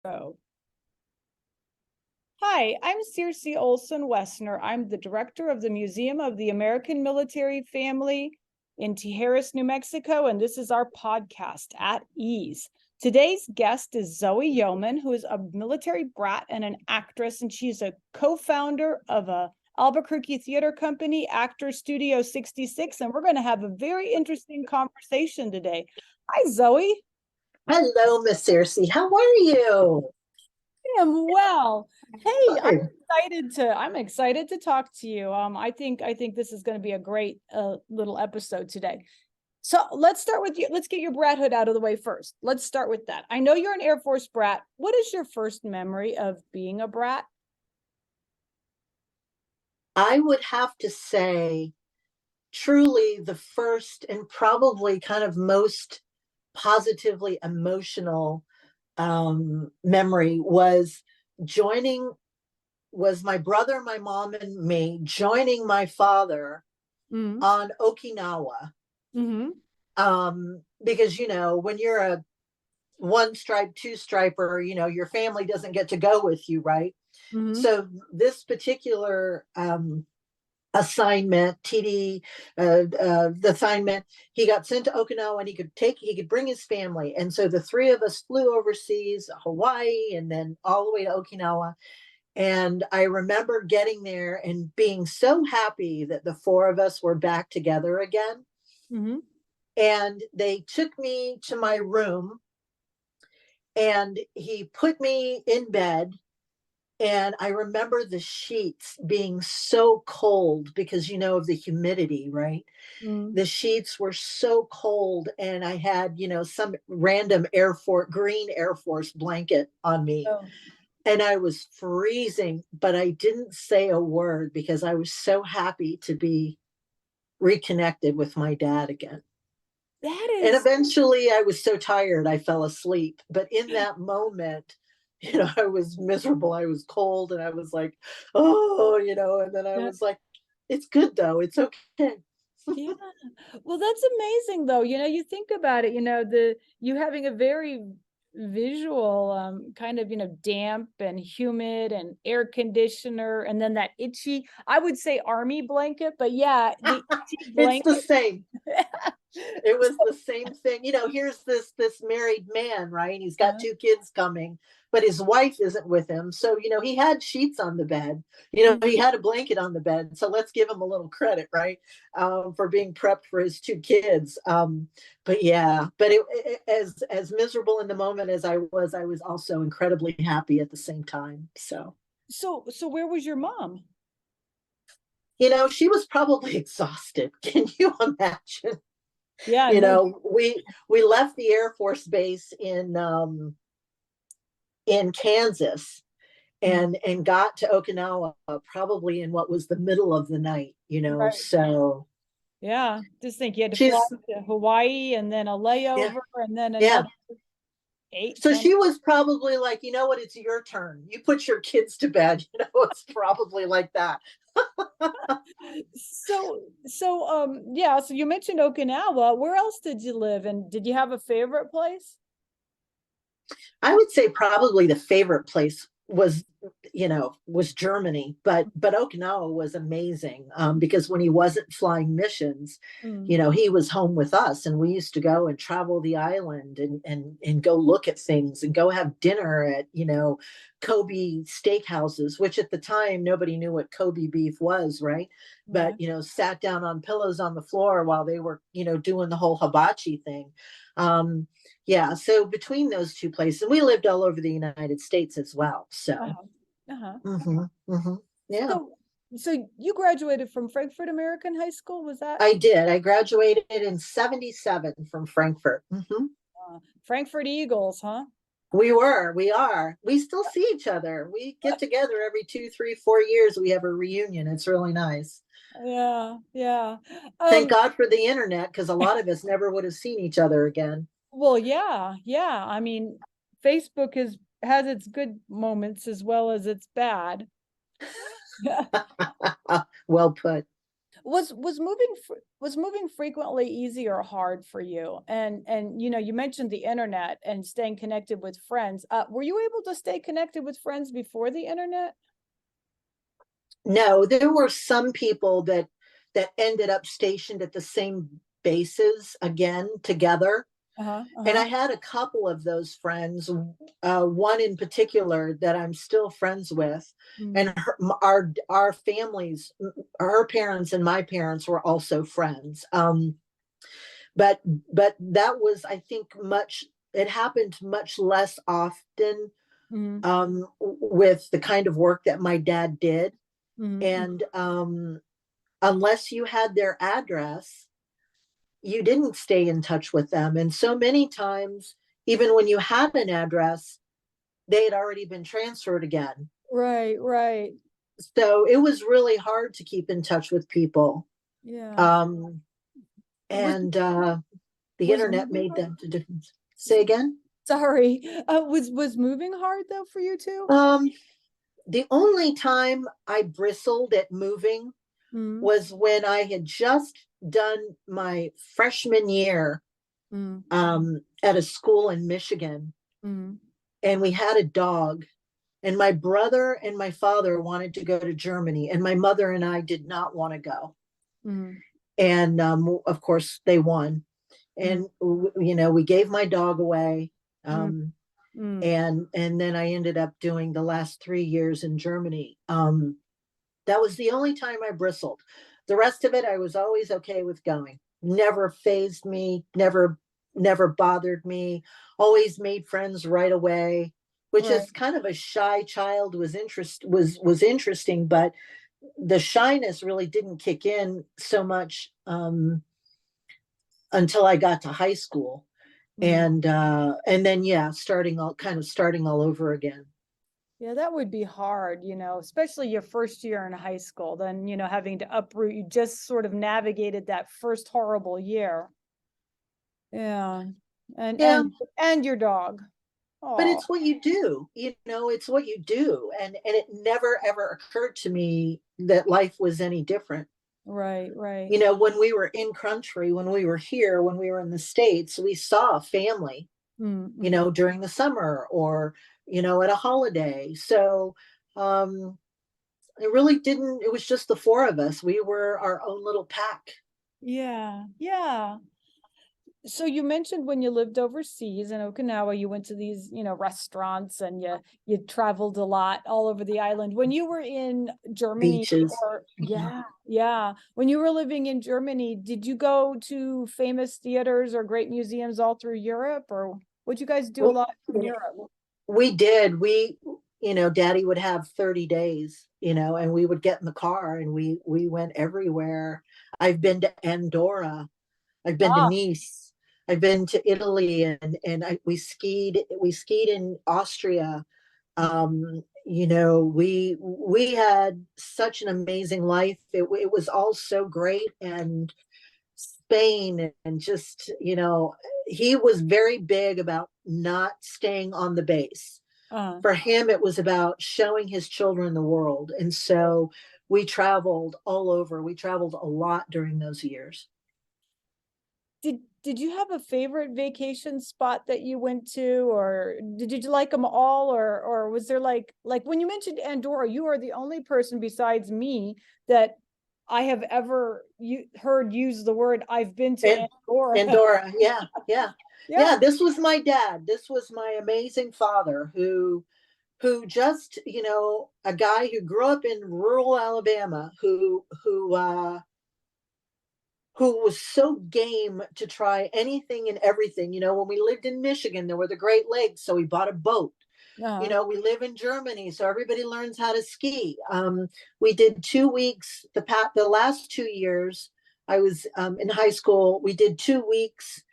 Oh. Hi, I'm Circe Olson Woessner. I'm the director of the Museum of the American Military Family in Tijeras, New Mexico, and this is our podcast, At Ease. Today's guest is Zoë Yeoman, who is a military brat and an actress, and she's a co-founder of a Albuquerque theater company, Actor Studio 66, and we're going to have a very interesting conversation today. Hi, Zoë. Hello, Miss Circe. How are you? I am well. Hey, Good. I'm excited to talk to you. I think this is going to be a great little episode today. So let's start with you. Let's get your brathood out of the way first. Let's start with that. I know you're an Air Force brat. What is your first memory of being a brat? I would have to say, truly, the first and probably kind of most positively emotional memory was my brother, my mom, and me joining my father on Okinawa. Mm-hmm. Because, when you're a one stripe, two striper, your family doesn't get to go with you, right? Mm-hmm. So this particular assignment, the assignment, he got sent to Okinawa, and he could bring his family. And so the three of us flew overseas, Hawaii, and then all the way to Okinawa. And I remember getting there and being so happy that the four of us were back together again. Mm-hmm. And they took me to my room, and he put me in bed. And I remember the sheets being so cold because, of the humidity, right? Mm-hmm. The sheets were so cold, and I had, some random green Air Force blanket on me. Oh. And I was freezing, but I didn't say a word because I was so happy to be reconnected with my dad again. And eventually I was so tired, I fell asleep. But in that moment, I was miserable. I was cold, and I was like, oh, and then I was like, it's good though. It's okay. Yeah. Well, that's amazing though. You think about it, you having a very visual kind of, damp and humid and air conditioner, and then that itchy, I would say army blanket, but yeah, the itchy It's the blanket. same. It was the same thing. Here's this married man, right? He's got two kids coming, but his wife isn't with him. So, he had sheets on the bed. He had a blanket on the bed. So let's give him a little credit, right? For being prepped for his two kids. But yeah, but as miserable in the moment as I was also incredibly happy at the same time. So where was your mom? she was probably exhausted. Can you imagine? Yeah, no. We left the Air Force Base in Kansas and got to Okinawa probably in what was the middle of the night, Right. so yeah, just think you had to fly to Hawaii and then a layover and then another 8, so 10. she was probably like, you know what, it's your turn, you put your kids to bed. It's probably like that. So you mentioned Okinawa. Where else did you live, and did you have a favorite place? I would say probably the favorite place was Germany, but Okinawa was amazing, because when he wasn't flying missions, he was home with us, and we used to go and travel the island and go look at things and go have dinner at Kobe steakhouses, which at the time nobody knew what Kobe beef was, right? But sat down on pillows on the floor while they were doing the whole hibachi thing. Yeah, so between those two places, we lived all over the United States as well. So, yeah. So you graduated from Frankfurt American High School, was that? I did. I graduated in 77 from Frankfurt. Frankfurt Eagles, huh? We are. We still see each other. We get together every 2, 3, 4 years. We have a reunion. It's really nice. Yeah. Thank God for the internet, because a lot of us never would have seen each other again. Well, yeah. I mean, Facebook has its good moments as well as its bad. Well put. Was moving frequently easy or hard for you? And you mentioned the internet and staying connected with friends. Were you able to stay connected with friends before the internet? No, there were some people that ended up stationed at the same bases again together. And I had a couple of those friends, one in particular that I'm still friends with, and our families, her parents and my parents were also friends. But that was, I think, it happened much less often with the kind of work that my dad did. And unless you had their address, you didn't stay in touch with them. And so many times, even when you had an address, they had already been transferred again. Right. So it was really hard to keep in touch with people. Yeah. And the internet made that the difference. Say again? Sorry. Was moving hard though for you too? The only time I bristled at moving was when I had just done my freshman year at a school in Michigan. And we had a dog. And my brother and my father wanted to go to Germany. And my mother and I did not want to go. And of course, they won. And, we gave my dog away. And then I ended up doing the last 3 years in Germany. That was the only time I bristled. The rest of it, I was always okay with going. Never fazed me, never bothered me. Always made friends right away, which is kind of a shy child was interesting, but the shyness really didn't kick in so much until I got to high school. And then starting all over again. Yeah, that would be hard, especially your first year in high school, then, having to uproot, you just sort of navigated that first horrible year. Yeah. And your dog. But it's what you do, it's what you do. And it never, ever occurred to me that life was any different. Right. When we were in country, when we were here, when we were in the States, we saw family, during the summer or, at a holiday. So it was just the four of us. We were our own little pack. Yeah. So you mentioned when you lived overseas in Okinawa, you went to these, restaurants and you traveled a lot all over the island. When you were in Germany, beaches. When you were living in Germany, did you go to famous theaters or great museums all through Europe, or would you guys do a lot from Europe? We did. Daddy would have 30 days, and we would get in the car and we went everywhere. I've been to Andorra. I've been to Nice. I've been to Italy, and we skied in Austria. We had such an amazing life. It was all so great. And Spain, and just, he was very big about not staying on the base. For him, it was about showing his children the world. And so we traveled all over. We traveled a lot during those years. Did you have a favorite vacation spot that you went to, or did you like them all, or was there like when you mentioned Andorra, you are the only person besides me that I have ever heard use the word I've been to Andorra. Andorra, yeah. This was my dad. This was my amazing father who just, a guy who grew up in rural Alabama, who was so game to try anything and everything. When we lived in Michigan, there were the Great Lakes, so we bought a boat. We live in Germany, so everybody learns how to ski. We did 2 weeks, the last 2 years I was in high school, we did 2 weeks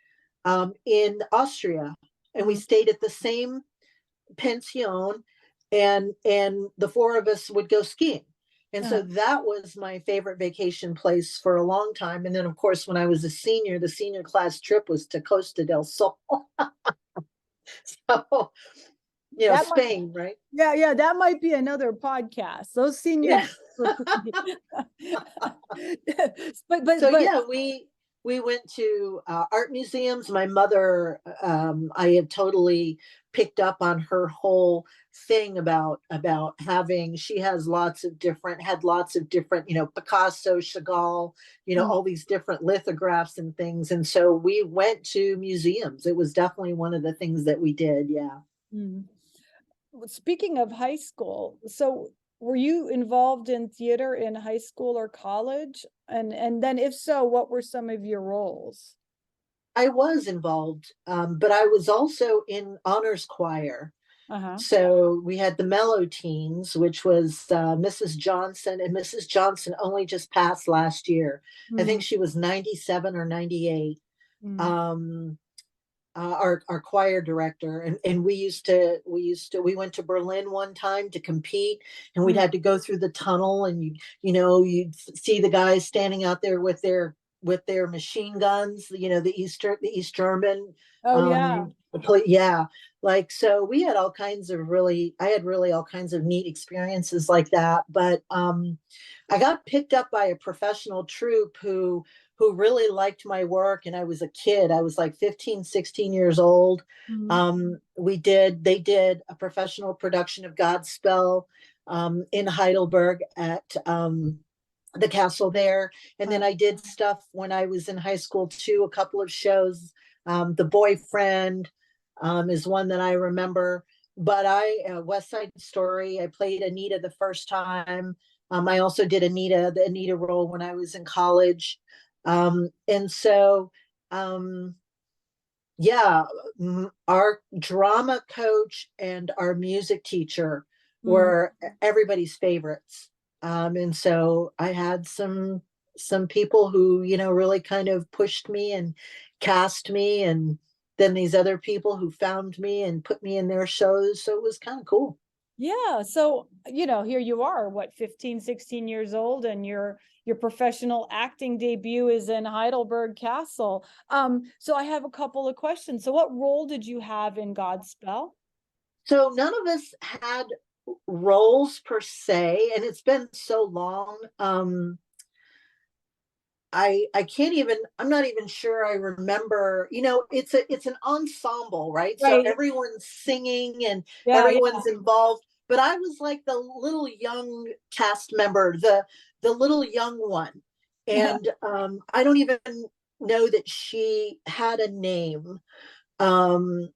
in Austria, and we stayed at the same pension, and the four of us would go skiing. And so that was my favorite vacation place for a long time. And then, of course, when I was a senior, the senior class trip was to Costa del Sol. So, Spain, right? Yeah, that might be another podcast. Those senior So yeah, we went to art museums. My mother, I had totally picked up on her whole thing about having. She has had lots of different, Picasso, Chagall, all these different lithographs and things. And so we went to museums. It was definitely one of the things that we did. Yeah. Mm. Speaking of high school, so were you involved in theater in high school or college? And then if so, what were some of your roles? I was involved, but I was also in honors choir. Uh-huh. So we had the Mellow Teens, which was Mrs. Johnson, and Mrs. Johnson only just passed last year. I think she was 97 or 98. Our choir director, and we went to Berlin one time to compete, and we'd had to go through the tunnel, and you'd see the guys standing out there with their machine guns, the East German. Oh yeah. Yeah, like, so we had all kinds of I had really all kinds of neat experiences like that. But I got picked up by a professional troupe who really liked my work, and I was a kid. I was like 15, 16 years old. They did a professional production of Godspell in Heidelberg at the castle there. And then I did stuff when I was in high school too, a couple of shows. The Boyfriend is one that I remember. But West Side Story, I played Anita the first time. I also did the Anita role when I was in college. And so, yeah, our drama coach and our music teacher were everybody's favorites. And so I had some people who, really kind of pushed me and cast me, and then these other people who found me and put me in their shows. So it was kind of cool. Yeah. So, here you are, 15, 16 years old, and your professional acting debut is in Heidelberg Castle. So I have a couple of questions. So what role did you have in Godspell? So none of us had roles per se, and it's been so long. I can't even, I'm not even sure I remember, it's an ensemble, right? So everyone's singing and everyone's involved, but I was like the little young cast member, the little young one. And I don't even know that she had a name. I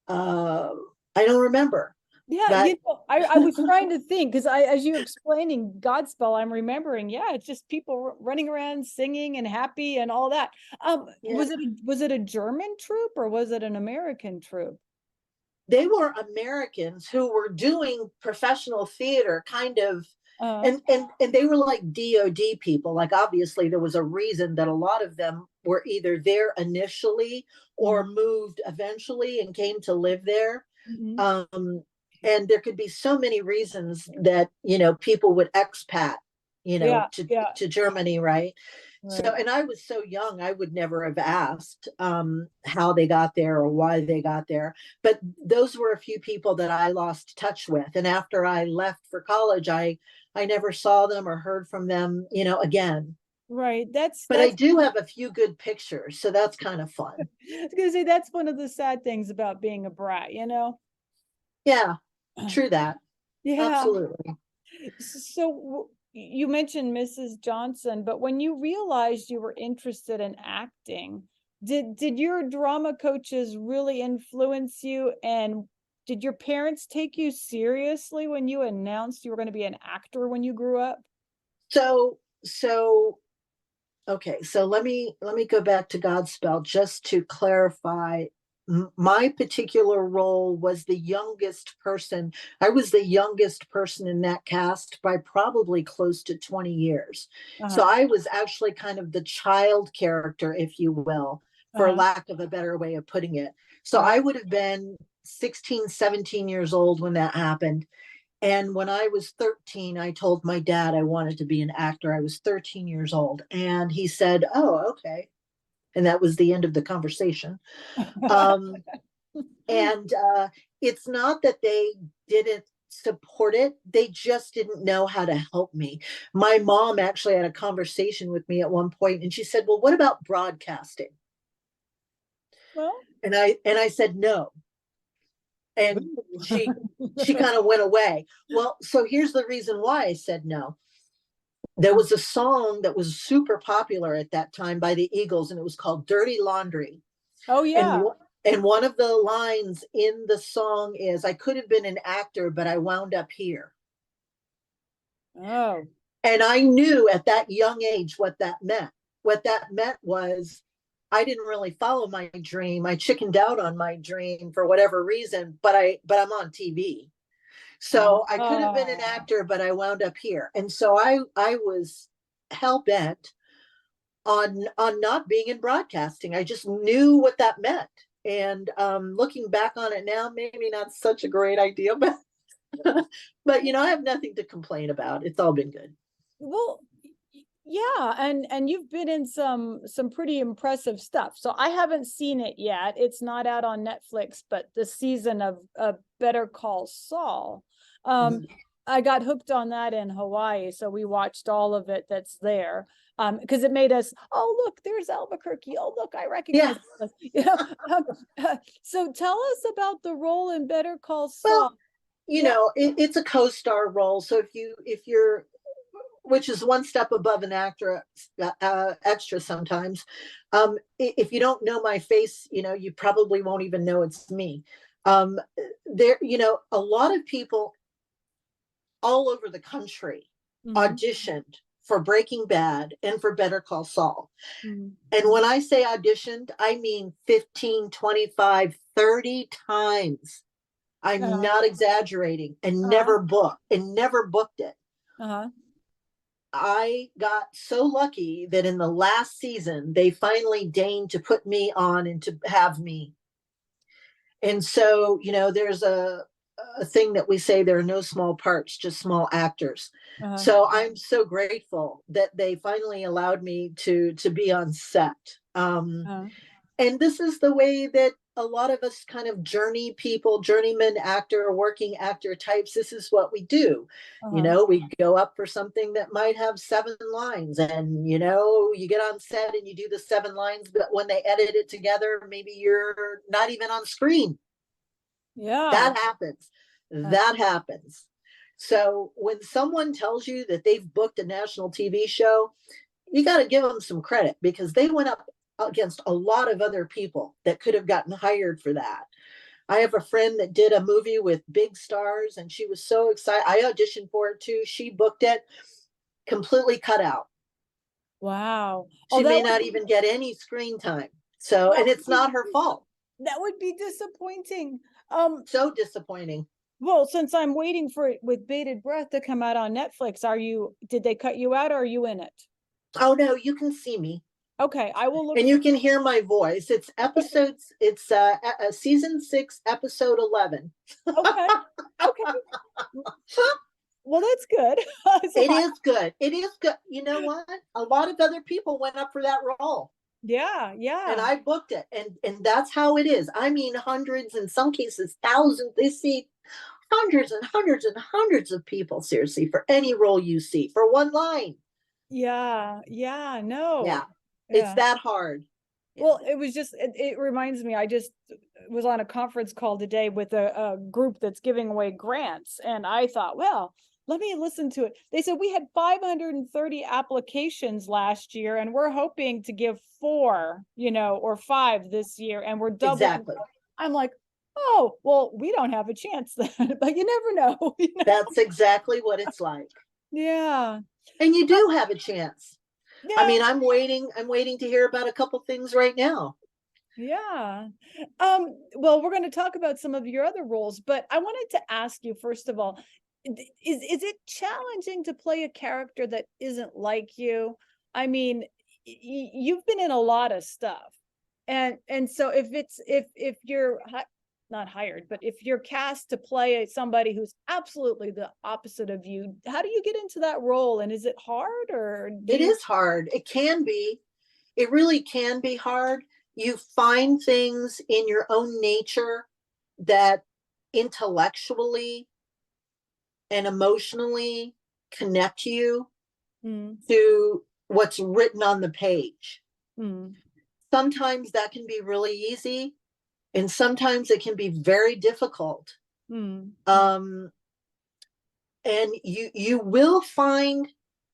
don't remember. Yeah, I was trying to think, because as you explaining Godspell, I'm remembering, it's just people running around singing and happy and all that. Was it a German troupe or was it an American troupe? They were Americans who were doing professional theater, kind of, and they were like DOD people. Like, obviously there was a reason that a lot of them were either there initially or moved eventually and came to live there. And there could be so many reasons that, people would expat, to Germany, right? So, and I was so young, I would never have asked how they got there or why they got there. But those were a few people that I lost touch with. And after I left for college, I never saw them or heard from them, again. Right. But I do have a few good pictures, so that's kind of fun. I was gonna say, that's one of the sad things about being a brat, Yeah, true that. Yeah. Absolutely. So you mentioned Mrs. Johnson, but when you realized you were interested in acting, did your drama coaches really influence you? And did your parents take you seriously when you announced you were going to be an actor when you grew up? Okay, so let me go back to Godspell just to clarify. My particular role was the youngest person. I was the youngest person in that cast by probably close to 20 years. So I was actually kind of the child character, if you will, for lack of a better way of putting it. So I would have been 16, 17 years old when that happened. And when I was 13, I told my dad I wanted to be an actor. I was 13 years old. And he said, "Oh, okay." And that was the end of the conversation. And it's not that they didn't support it. They just didn't know how to help me. My mom actually had a conversation with me at one point, and she said, well, what about broadcasting? Well, and I said no. And she kind of went away. Well, so here's the reason why I said no. There was a song that was super popular at that time by the Eagles, and it was called Dirty Laundry. Oh, yeah. And one of the lines in the song is, I could have been an actor, but I wound up here. Oh. And I knew at that young age what that meant. What that meant was I didn't really follow my dream. I chickened out on my dream for whatever reason, but I'm on TV. So I could have been an actor, but I wound up here. And so I was hell bent on not being in broadcasting. I just knew what that meant. And looking back on it now, maybe not such a great idea, but but I have nothing to complain about. It's all been good. Well, yeah, and you've been in some pretty impressive stuff. So I haven't seen it yet. It's not out on Netflix, but the season of Better Call Saul. I got hooked on that in Hawaii, so we watched all of it that's there. Because it made us, oh, look, there's Albuquerque. Oh, look, I recognize this. So tell us about the role in Better Call Saul. Well, it's a co-star role. So if you're, which is one step above an actor extra sometimes. If you don't know my face, you probably won't even know it's me. There, a lot of people all over the country auditioned for Breaking Bad and for Better Call Saul. And when I say auditioned, I mean 15, 25, 30 times. I'm not exaggerating, and never booked it. I got so lucky that in the last season, they finally deigned to put me on and to have me. And so, there's a thing that we say, there are no small parts, just small actors. So I'm so grateful that they finally allowed me to be on set. And this is the way that a lot of us kind of journeyman actor, working actor types, this is what we do. We go up for something that might have 7 lines, and, you get on set and you do the 7 lines, but when they edit it together, maybe you're not even on screen. Yeah. That happens. So when someone tells you that they've booked a national TV show, you got to give them some credit, because they went up against a lot of other people that could have gotten hired for that. I have a friend that did a movie with big stars, and she was so excited. I auditioned for it too. She booked it, completely cut out. Wow. She may not even get any screen time. So, and it's not her fault. That would be disappointing. So disappointing. Well, since I'm waiting for it with bated breath to come out on Netflix, did they cut you out, or are you in it? Oh no, you can see me. Okay, I will look. And you can hear my voice. It's episodes. It's season 6, episode 11. Okay. Well, that's good. It is good. It is good. You know what? A lot of other people went up for that role. Yeah. And I booked it. And that's how it is. I mean, hundreds, in some cases, thousands. They see hundreds and hundreds and hundreds of people, seriously, for any role you see, for one line. Yeah. No. Yeah. It's that hard. Well, it was just, it reminds me, I just was on a conference call today with a group that's giving away grants. And I thought, well, let me listen to it. They said we had 530 applications last year, and we're hoping to give 4, or 5 this year. And we're doubling. Exactly. I'm like, oh, well, we don't have a chance then, but you never know. That's exactly what it's like. Yeah. And you do have a chance. Yeah. I mean, I'm waiting to hear about a couple things right now. Yeah. Well, we're going to talk about some of your other roles, but I wanted to ask you, first of all, is it challenging to play a character that isn't like you? I mean, you've been in a lot of stuff. And so if you're not hired, but if you're cast to play somebody who's absolutely the opposite of you, how do you get into that role? And is it hard, or it is hard? It can be. It really can be hard. You find things in your own nature that intellectually and emotionally connect you Mm. to what's written on the page. Mm. Sometimes that can be really easy, and sometimes it can be very difficult. Mm. And you will find,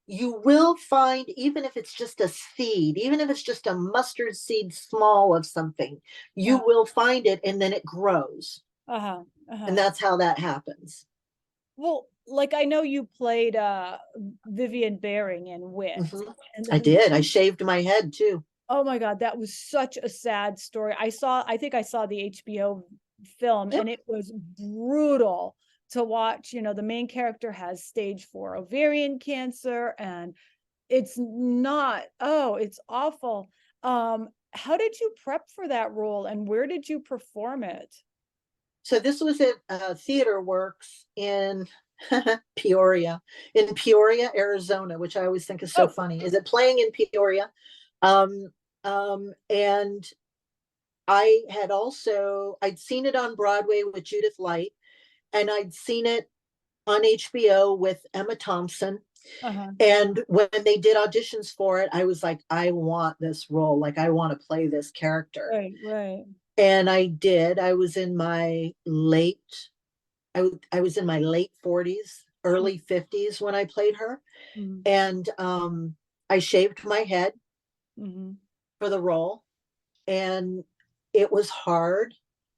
even if it's just a seed, even if it's just a mustard seed small of something, you will find it, and then it grows. Uh-huh. And that's how that happens. Well, like I know you played Vivian Baring in Wit. Mm-hmm. And I then, did. I shaved my head too. oh my God, that was such a sad story. I think I saw the HBO film, Yep. and it was brutal to watch. You know, the main character has stage 4 ovarian cancer, and it's not, oh, it's awful. How did you prep for that role, and where did you perform it? So this was at Theater Works in Peoria, Arizona, which I always think is so Oh, funny. Is it playing in Peoria? Um, and I'd seen it on Broadway with Judith Light, and I'd seen it on HBO with Emma Thompson. uh-huh. And when they did auditions for it, I was like, I want this role. Like, I want to play this character. Right, right. And I did. I was in my late 40s, early 50s when I played her. Mm-hmm. And I shaved my head Mm-hmm. for the role. And it was hard,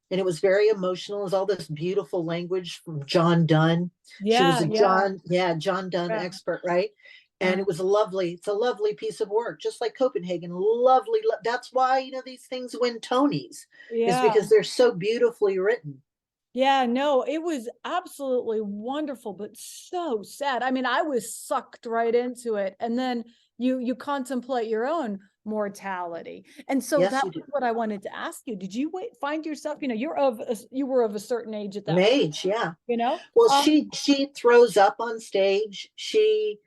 and it was very emotional. It was all this beautiful language from John Donne. She was Yeah, a yeah. John Donne Yeah. expert, right? And it was it's a lovely piece of work, just like Copenhagen. Lovely. That's why, these things win Tonys, is Yeah. because they're so beautifully written. Yeah, no, it was absolutely wonderful, but so sad. I mean, I was sucked right into it. And then you contemplate your own mortality. And so Yes, that's you do. what I wanted to ask you. Did you find yourself, you were of a certain age at An that point, age, yeah. you know? Well, she throws up on stage. She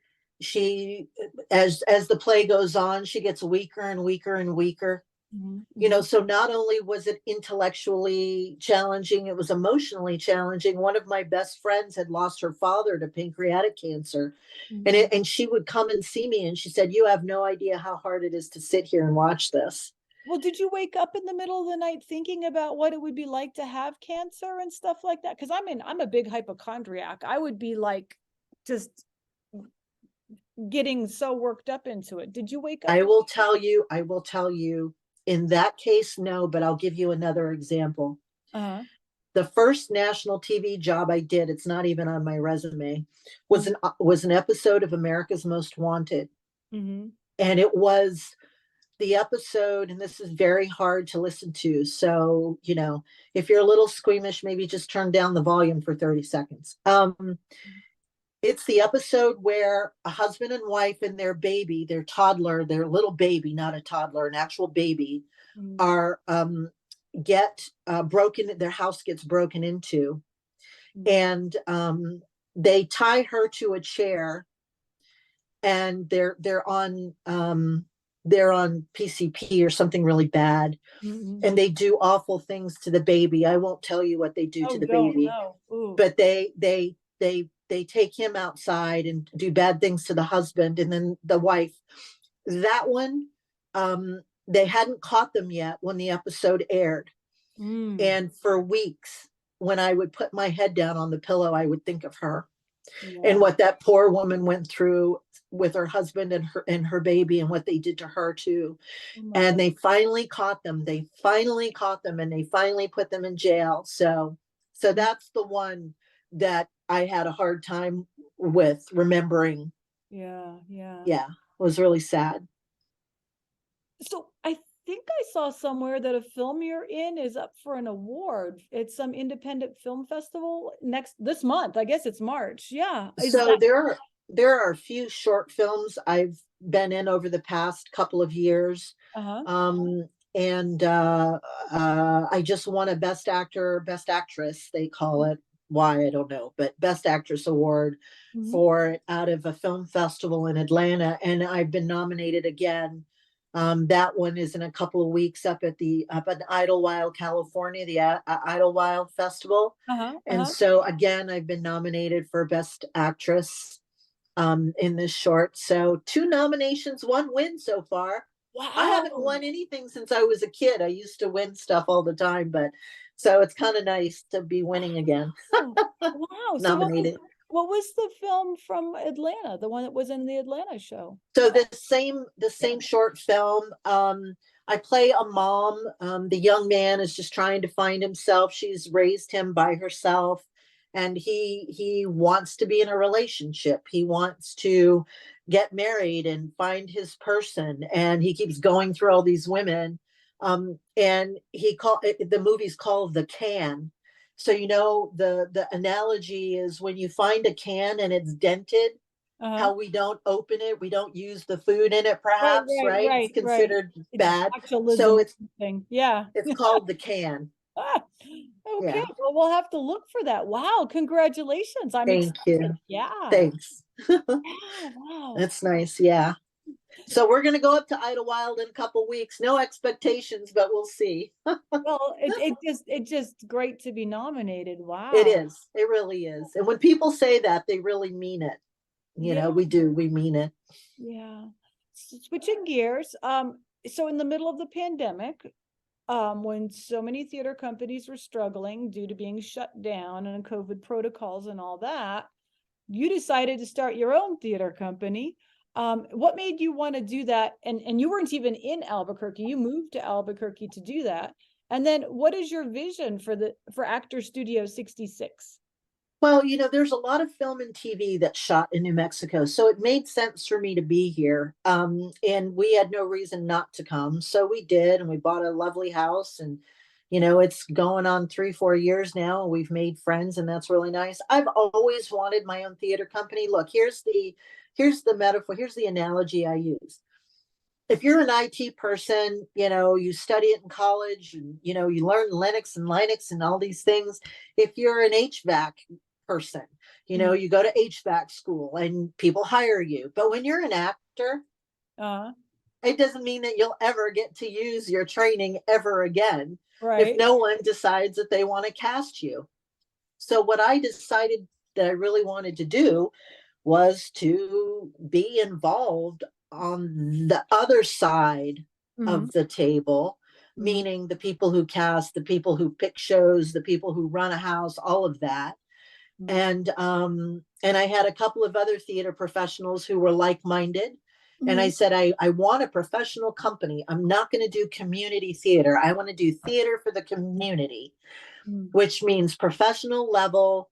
as the play goes on, she gets weaker and weaker and weaker. Mm-hmm. So not only was it intellectually challenging, it was emotionally challenging. One of my best friends had lost her father to pancreatic cancer. Mm-hmm. And she would come and see me, and she said, you have no idea how hard it is to sit here and watch this. Well, did you wake up in the middle of the night thinking about what it would be like to have cancer and stuff like that? Because I'm a big hypochondriac. I would be like just getting so worked up into it. Did you wake up? I will tell you, in that case, no, but I'll give you another example. Uh-huh. The first national TV job I did, it's not even on my resume, was an episode of America's Most Wanted. Mm-hmm. And it was the episode, and this is very hard to listen to. So, if you're a little squeamish, maybe just turn down the volume for 30 seconds. It's the episode where a husband and wife and their baby, their toddler, their little baby, not a toddler, an actual baby, Mm-hmm. are get broken. Their house gets broken into, and they tie her to a chair, and they're on PCP or something really bad, Mm-hmm. and they do awful things to the baby. I won't tell you what they do to the baby, but they take him outside and do bad things to the husband and then the wife. That one, they hadn't caught them yet when the episode aired. And for weeks, when I would put my head down on the pillow, I would think of her and what that poor woman went through with her husband and her baby, and what they did to her too. And they finally caught them. And they finally put them in jail. So that's the one that I had a hard time with remembering. Yeah. Yeah, it was really sad. So I think I saw somewhere that a film you're in is up for an award. It's some independent film festival this month. I guess it's March. Yeah. So there are a few short films I've been in over the past couple of years. Uh-huh. And I just won a Best Actor, Best Actress, they call it. Why, I don't know, but Best Actress award for out of a film festival in Atlanta. And I've been nominated again That one is in a couple of weeks up in Idlewild, California, the Idlewild Festival. And so again, I've been nominated for Best Actress in this short. So 2 nominations, 1 win so far. Wow. I haven't won anything since I was a kid. I used to win stuff all the time, but so it's kind of nice to be winning again. Wow. Nominated. So what was the film from Atlanta, the one that was in the Atlanta show? So the same short film. I play a mom. The young man is just trying to find himself. She's raised him by herself, and he wants to be in a relationship. He wants to get married and find his person, and he keeps going through all these women. And the movie's called The Can. So the analogy is when you find a can and it's dented, how we don't open it, we don't use the food in it, perhaps, right? It's considered bad. So it's called The Can. Okay, yeah. Well, we'll have to look for that. Wow, congratulations. I'm Thank excited. you. Yeah. Thanks. Wow. That's nice. Yeah. So we're going to go up to Idlewild in a couple of weeks. No expectations, but we'll see. Well, it's just great to be nominated. Wow. It is. It really is. And when people say that, they really mean it. We do. We mean it. Yeah. Switching gears. So in the middle of the pandemic, when so many theater companies were struggling due to being shut down and COVID protocols and all that, you decided to start your own theater company. What made you want to do that? And you weren't even in Albuquerque. You moved to Albuquerque to do that. And then what is your vision for Actor Studio 66? Well, there's a lot of film and TV that's shot in New Mexico, so it made sense for me to be here. And we had no reason not to come, so we did, and we bought a lovely house, and it's going on 3-4 years now. We've made friends, and that's really nice. I've always wanted my own theater company. Look, here's the metaphor. Here's the analogy I use. If you're an IT person, you study it in college, and you learn Linux and all these things. If you're an HVAC person, you go to HVAC school and people hire you. But when you're an actor, it doesn't mean that you'll ever get to use your training ever again, if no one decides that they want to cast you. So what I decided that I really wanted to do was to be involved on the other side of the table, meaning the people who cast, the people who pick shows, the people who run a house, all of that. And I had a couple of other theater professionals who were like-minded. And I said, I want a professional company. I'm not going to do community theater. I want to do theater for the community, which means professional level,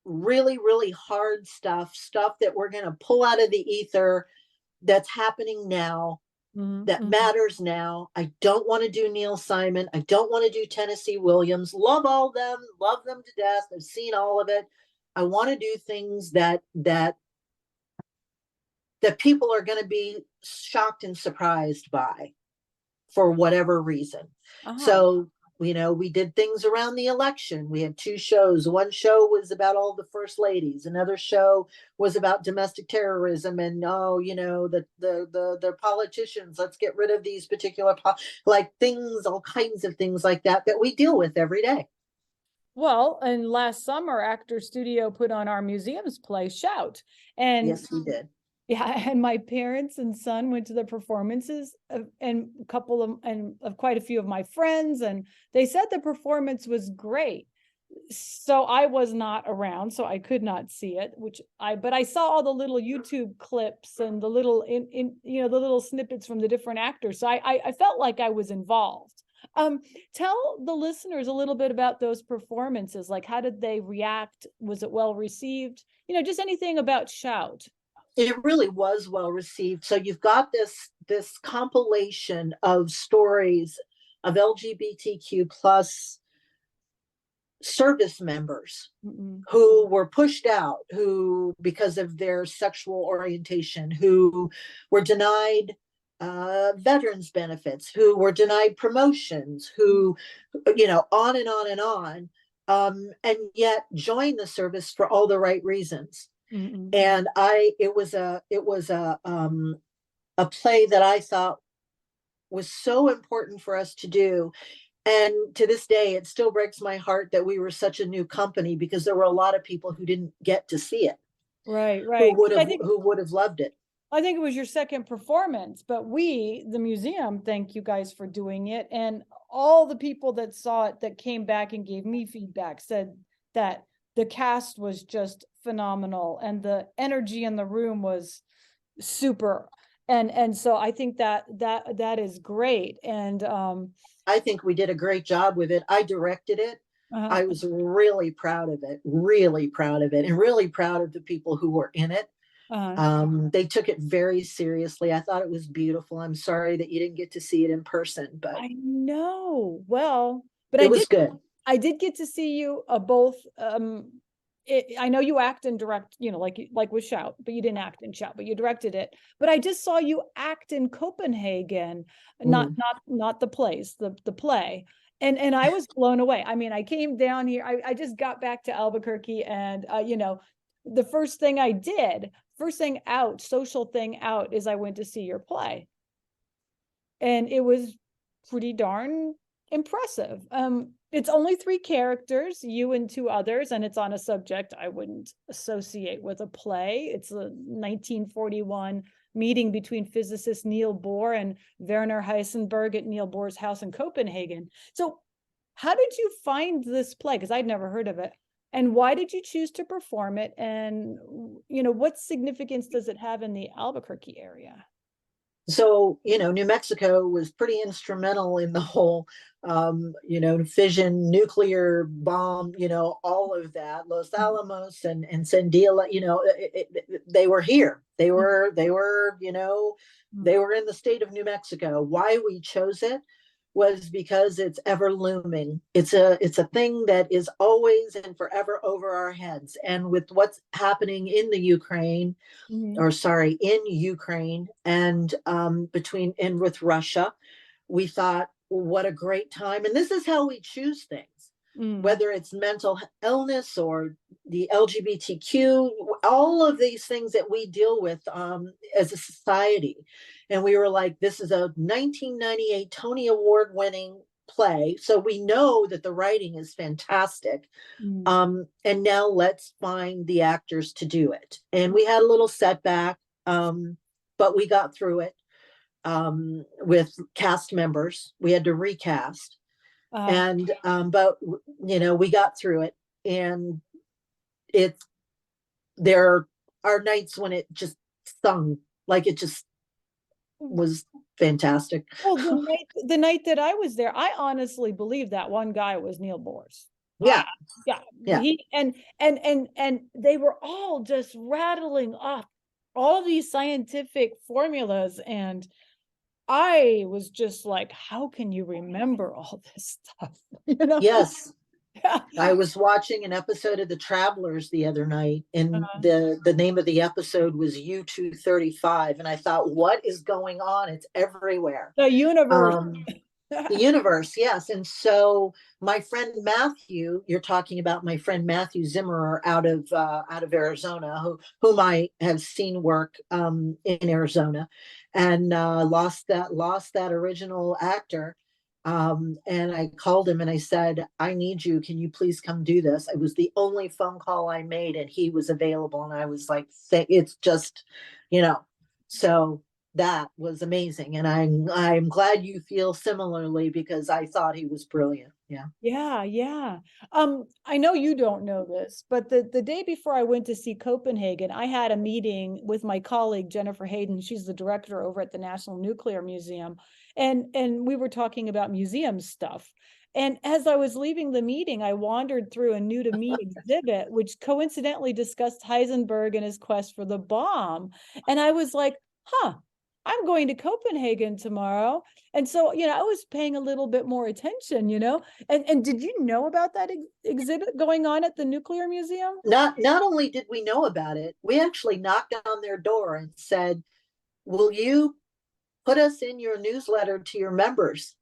really, really hard stuff that we're going to pull out of the ether that's happening now, that matters now. I don't want to do Neil Simon. I don't want to do Tennessee Williams. Love them to death. I've seen all of it. I want to do things that people are going to be shocked and surprised by for whatever reason. So, we did things around the election. We had 2 shows. One show was about all the first ladies. Another show was about domestic terrorism and, the politicians. Let's get rid of these particular, things, all kinds of things like that we deal with every day. Well, and last summer, Actor Studio put on our museum's play, Shout. And yes, we did. Yeah, and my parents and son went to the performances and of quite a few of my friends, and they said the performance was great. So I was not around, so I could not see it, but I saw all the little YouTube clips and the little the little snippets from the different actors. So I felt like I was involved. Tell the listeners a little bit about those performances. Like, how did they react? Was it well received? Just anything about Shout. It really was well received. So you've got this compilation of stories of LGBTQ plus service members who were pushed out, who, because of their sexual orientation, who were denied veterans benefits, who were denied promotions, who, on and on and on, and yet joined the service for all the right reasons. And it was a a play that I thought was so important for us to do. And to this day, it still breaks my heart that we were such a new company, because there were a lot of people who didn't get to see it, Right, right. who would have loved it. I think it was your second performance, but we, the museum, thank you guys for doing it. And all the people that saw it that came back and gave me feedback said that the cast was just phenomenal and the energy in the room was super. And so I think that is great. And I think we did a great job with it. I directed it. I was really proud of it, and really proud of the people who were in it. They took it very seriously. I thought it was beautiful. I'm sorry that you didn't get to see it in person, but I know. Well, but it was good. I did get to see you both. I know you act and direct, like with Shout, but you didn't act in Shout, but you directed it. But I just saw you act in Copenhagen, not the plays, the play. And I was blown away. I mean, I came down here, I just got back to Albuquerque, and the first thing I did, social thing out, is I went to see your play. And it was pretty darn impressive. It's only 3 characters, you and 2 others, and it's on a subject I wouldn't associate with a play. It's a 1941 meeting between physicist Niels Bohr and Werner Heisenberg at Niels Bohr's house in Copenhagen. So how did you find this play? Because I'd never heard of it. And why did you choose to perform it? And, what significance does it have in the Albuquerque area? So, New Mexico was pretty instrumental in the whole, fission, nuclear bomb, all of that. Los Alamos and Sandia, they were here. They were, they were in the state of New Mexico. Why we chose it was because it's ever looming. It's a thing that is always and forever over our heads. And with what's happening in the Ukraine, in Ukraine, and with Russia, we thought, what a great time. And this is how we choose things, whether it's mental illness or the LGBTQ, all of these things that we deal with as a society. And we were like, this is a 1998 Tony Award winning play. So we know that the writing is fantastic. And now let's find the actors to do it. And we had a little setback, but we got through it with cast members. We had to recast. But we got through it. And there are nights when it just sung, like it just was fantastic. Well, the night that I was there, I honestly believe that one guy was Niels Bohr's. Yeah. He and they were all just rattling off all these scientific formulas, and I was just like, how can you remember all this stuff? Yes. I was watching an episode of The Travelers the other night, and the name of the episode was U-235, and I thought, what is going on? It's everywhere. The universe. The universe, yes. And so my friend Matthew, you're talking about my friend Matthew Zimmerer out of Arizona, whom I have seen work in Arizona, and lost that original actor. And I called him and I said, I need you. Can you please come do this? It was the only phone call I made, and he was available. And I was like, it's just, so that was amazing. And I'm glad you feel similarly, because I thought he was brilliant. Yeah. I know you don't know this, but the day before I went to see Copenhagen, I had a meeting with my colleague, Jennifer Hayden. She's the director over at the National Nuclear Museum. And we were talking about museum stuff. And as I was leaving the meeting, I wandered through a new to me exhibit, which coincidentally discussed Heisenberg and his quest for the bomb. And I was like, I'm going to Copenhagen tomorrow. And so, I was paying a little bit more attention, and did you know about that exhibit going on at the Nuclear Museum? Not only did we know about it, we actually knocked on their door and said, will you put us in your newsletter to your members?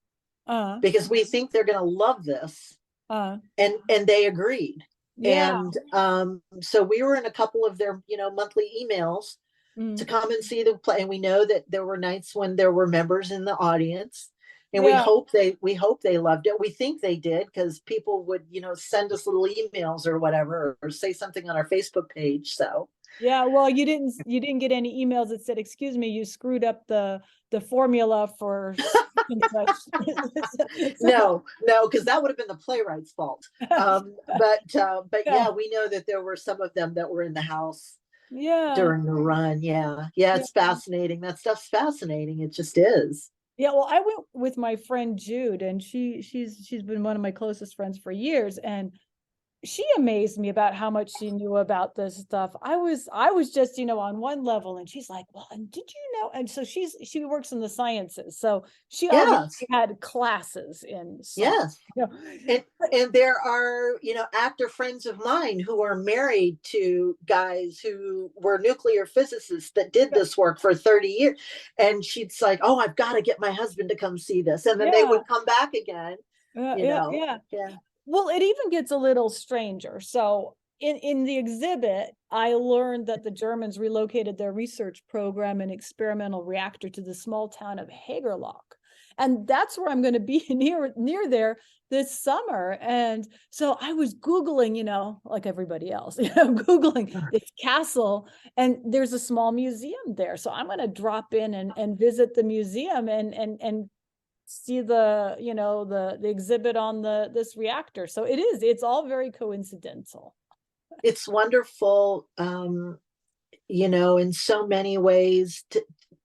Because we think they're going to love this. And they agreed. Yeah. And so we were in a couple of their, monthly emails. to come and see the play. And we know that there were nights when there were members in the audience. And Yeah. we hope they loved it. We think they did, because people would, send us little emails or whatever, or say something on our Facebook page. So Yeah, well, you didn't get any emails that said, "Excuse me, you screwed up the formula for such and such." no, because that would have been the playwright's fault. But yeah, we know that there were some of them that were in the house Yeah. during the run. Yeah, it's fascinating. That stuff's fascinating. It just is. Yeah, well, I went with my friend Jude, and she's been one of my closest friends for years, and she amazed me about how much she knew about this stuff. I was just, on one level, and she's like, "Well, and did you know?" And so she works in the sciences, so she obviously had classes in science. Yes. And there are, actor friends of mine who are married to guys who were nuclear physicists that did this work for 30 years. And she's like, "Oh, I've got to get my husband to come see this." And then they would come back again. Yeah. Well, it even gets a little stranger. So in the exhibit, I learned that the Germans relocated their research program and experimental reactor to the small town of Hagerloch. And that's where I'm going to be near there this summer. And so I was Googling, like everybody else, Googling this castle, and there's a small museum there. So I'm going to drop in and visit the museum and see the the exhibit on this reactor. So it's all very coincidental. It's wonderful, in so many ways.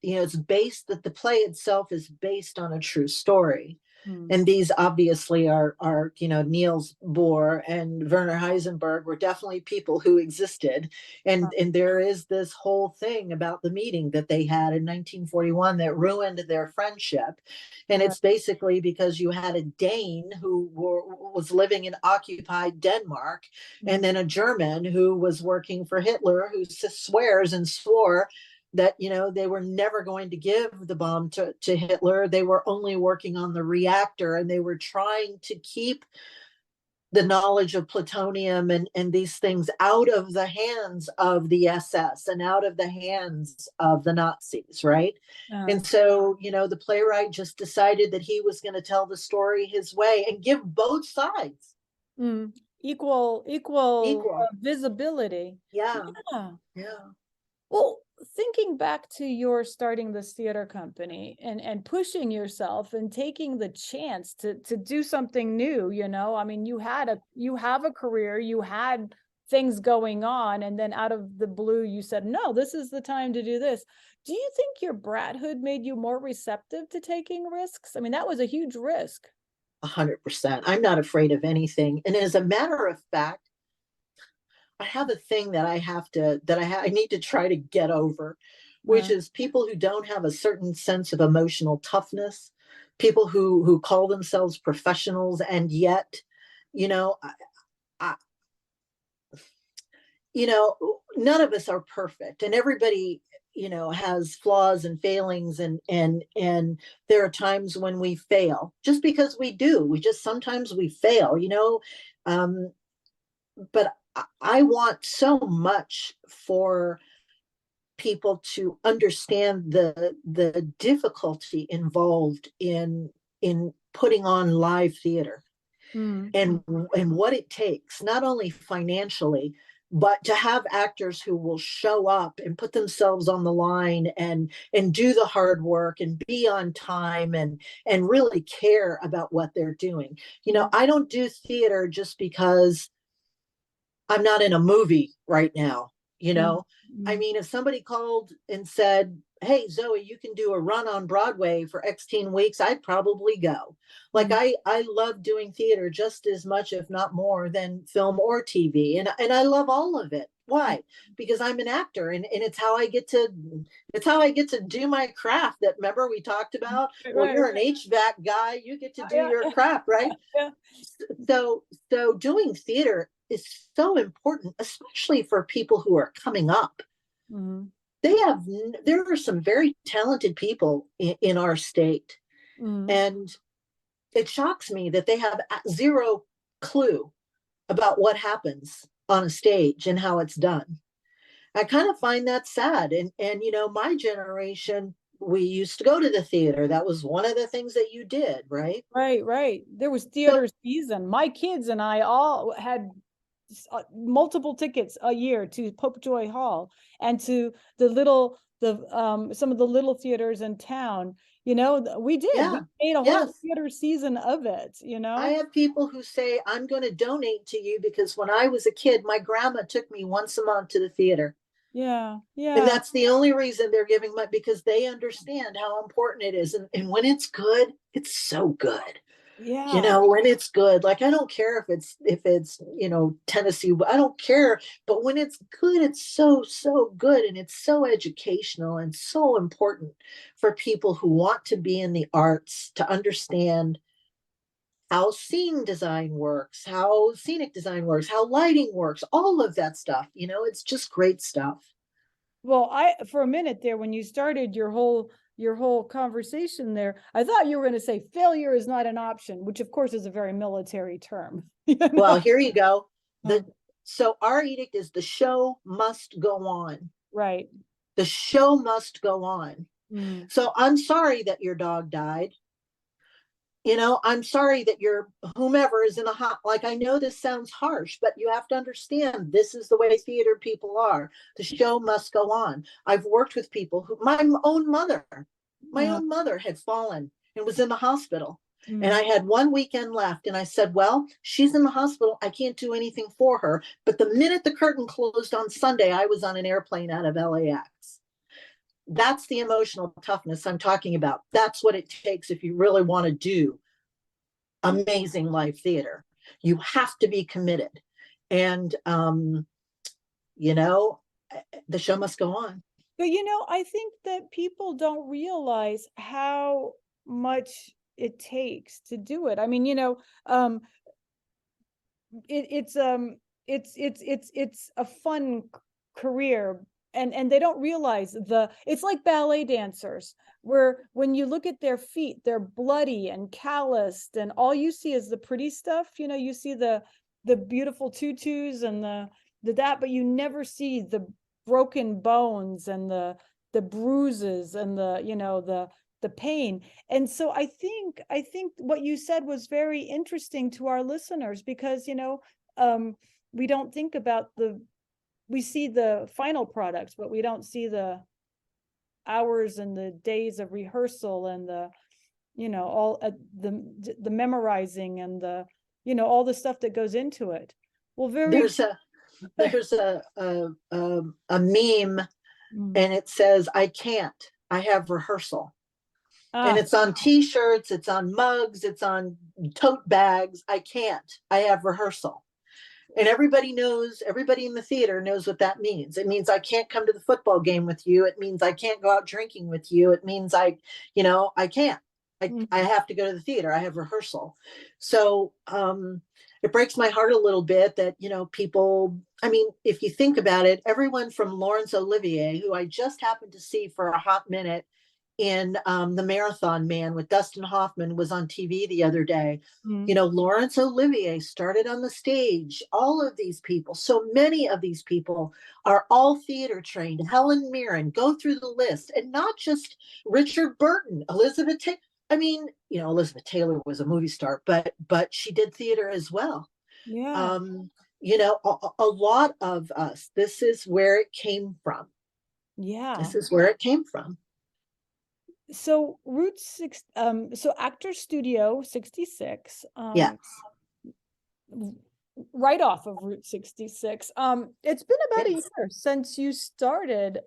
It's based, that the play itself is based on a true story. And these obviously are Niels Bohr and Werner Heisenberg were definitely people who existed. And there is this whole thing about the meeting that they had in 1941 that ruined their friendship. And it's basically because you had a Dane who was living in occupied Denmark, and then a German who was working for Hitler, who swears and swore that they were never going to give the bomb to Hitler. They were only working on the reactor, and they were trying to keep the knowledge of plutonium and these things out of the hands of the SS and out of the hands of the Nazis, right? And so, the playwright just decided that he was going to tell the story his way and give both sides equal visibility. Yeah. Well, thinking back to your starting this theater company and pushing yourself and taking the chance to do something new, I mean, you have a career, you had things going on, and then out of the blue you said, "No, this is the time to do this." Do you think your brathood made you more receptive to taking risks? I mean, that was a huge risk. 100%. I'm not afraid of anything. And as a matter of fact, I have a thing that I need to try to get over, which is people who don't have a certain sense of emotional toughness, people who call themselves professionals, and yet, I none of us are perfect, and everybody, has flaws and failings, and there are times when we fail, just because sometimes we fail, but I want so much for people to understand the difficulty involved in putting on live theater and what it takes, not only financially, but to have actors who will show up and put themselves on the line and do the hard work and be on time and really care about what they're doing. I don't do theater just because I'm not in a movie right now. I mean, if somebody called and said, "Hey, Zoe, you can do a run on Broadway for X weeks," I'd probably go. Like, I love doing theater just as much, if not more, than film or TV. And I love all of it. Why? Because I'm an actor, and it's how I get to do my craft that, remember, we talked about. Well, you're an HVAC guy, you get to do your craft, right? So doing theater is so important, especially for people who are coming up. There are some very talented people in our state, and it shocks me that they have zero clue about what happens on a stage and how it's done. I kind of find that sad. And my generation, we used to go to the theater. That was one of the things that you did, right? Right. There was So theater season. My kids and I all had multiple tickets a year to Popejoy Hall and to the some of the little theaters in town. We did. yeah, We made a whole yes. theater season of it, I have people who say, I'm going to donate to you because when I was a kid, my grandma took me once a month to the theater. Yeah, And yeah, that's the only reason they're giving money, because they understand how important it is. And when it's good, it's so good. yeah. When it's good, like, I don't care if it's Tennessee, I don't care, but when it's good, it's so good, and it's so educational and so important for people who want to be in the arts to understand how scene design works, how scenic design works, how lighting works, all of that stuff. It's just great stuff. Well, for a minute there, when you started your whole conversation there, I thought you were going to say failure is not an option, which of course is a very military term. Well, here you go. Oh, So our edict is the show must go on. right. The show must go on. Mm. So I'm sorry that your dog died. I'm sorry that your whomever is in a hot, like, I know this sounds harsh, but you have to understand this is the way theater people are. The show must go on. I've worked with people who, my own mother had fallen and was in the hospital. And I had one weekend left, and I said, well, she's in the hospital. I can't do anything for her. But the minute the curtain closed on Sunday, I was on an airplane out of LAX. That's the emotional toughness I'm talking about. That's what it takes if you really want to do amazing live theater. You have to be committed. And, the show must go on. But I think that people don't realize how much it takes to do it. I mean, it's a fun career, and they don't realize it's like ballet dancers, where when you look at their feet, they're bloody and calloused, and all you see is the pretty stuff. You see the beautiful tutus and the that, but you never see the broken bones and the bruises and the pain. And so I think what you said was very interesting to our listeners, because we don't think about we see the final products, but we don't see the hours and the days of rehearsal and all the memorizing and all the stuff that goes into it. Well, there's a meme, and it says, I can't, I have rehearsrsal. And it's on t-shirts, it's on mugs, it's on tote bags. I can't, I have rehearsal. And everybody in the theater knows what that means. It means I can't come to the football game with you. It means I can't go out drinking with you. It means I can't. I have to go to the theater. I have rehearsal. So it breaks my heart a little bit that, people, I mean, if you think about it, everyone from Laurence Olivier, who I just happened to see for a hot minute in The Marathon Man with Dustin Hoffman, was on TV the other day. Laurence Olivier started on the stage. All of these people, so many of these people are all theater trained. Helen Mirren, go through the list, and not just Richard Burton, Elizabeth Taylor. I mean, Elizabeth Taylor was a movie star, but she did theater as well. Yeah. A lot of us, this is where it came from. Yeah. This is where it came from. So so Actor Studio 66. Yes. Right off of Route 66. It's been about a year since you started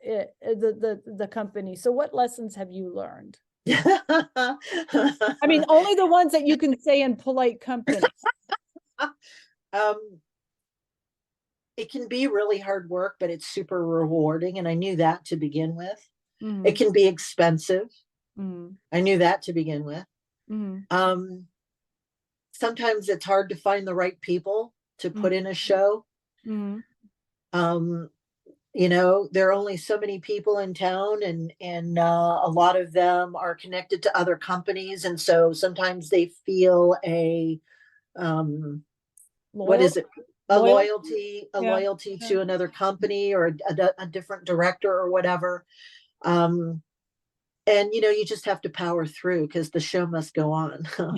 the company. So what lessons have you learned? I mean, only the ones that you can say in polite company. It can be really hard work, but it's super rewarding. And I knew that to begin with. It can be expensive. I knew that to begin with. Sometimes it's hard to find the right people to put in a show. There are only so many people in town, and a lot of them are connected to other companies. And so sometimes they feel what is it? a Yeah. loyalty Yeah. to another company or a different director or whatever. And you just have to power through because the show must go on. So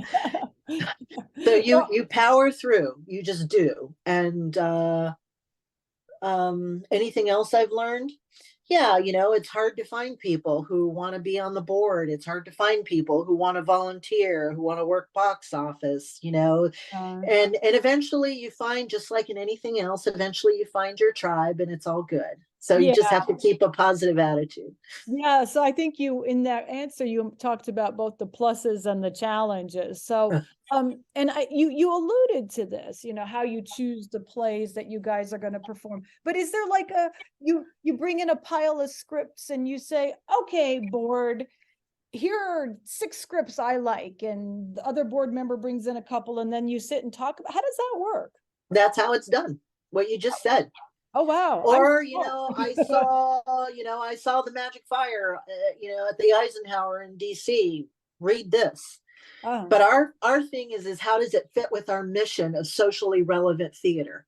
Well, you power through, you just do. And anything else I've learned? Yeah, it's hard to find people who want to be on the board. It's hard to find people who want to volunteer, who want to work box office, and eventually you find, just like in anything else, eventually you find your tribe and it's all good. So you yeah. just have to keep a positive attitude. Yeah, so I think you, in that answer, you talked about both the pluses and the challenges. So, and you alluded to this, how you choose the plays that you guys are going to perform. But is there like you bring in a pile of scripts and you say, okay, board, here are 6 scripts I like, and the other board member brings in a couple, and then you sit and talk about, how does that work? That's how it's done. What you just said. Oh, wow. Or I saw the magic fire at the Eisenhower in DC. Read this. But our thing is how does it fit with our mission of socially relevant theater?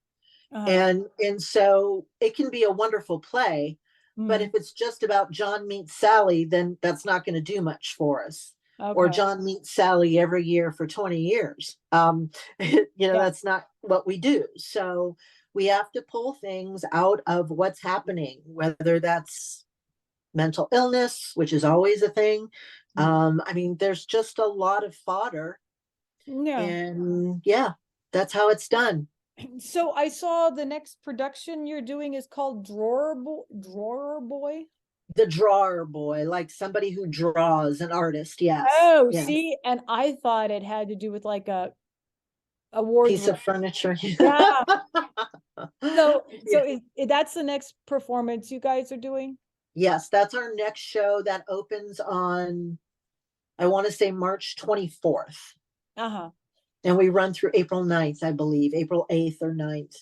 And so it can be a wonderful play, but if it's just about John meets Sally, then that's not going to do much for us. Or John meets Sally every year for 20 years. That's not what we do. So we have to pull things out of what's happening, whether that's mental illness, which is always a thing. I mean, there's just a lot of fodder. Yeah. And yeah, that's how it's done. So I saw the next production you're doing is called Drawer Boy. The drawer boy, like somebody who draws, an artist. Yes. Oh, yes. see, and I thought it had to do with like a wardrobe piece of furniture. Yeah. So that's the next performance you guys are doing? Yes, that's our next show that opens on, I want to say, March 24th. And we run through April 9th, I believe, April 8th or 9th.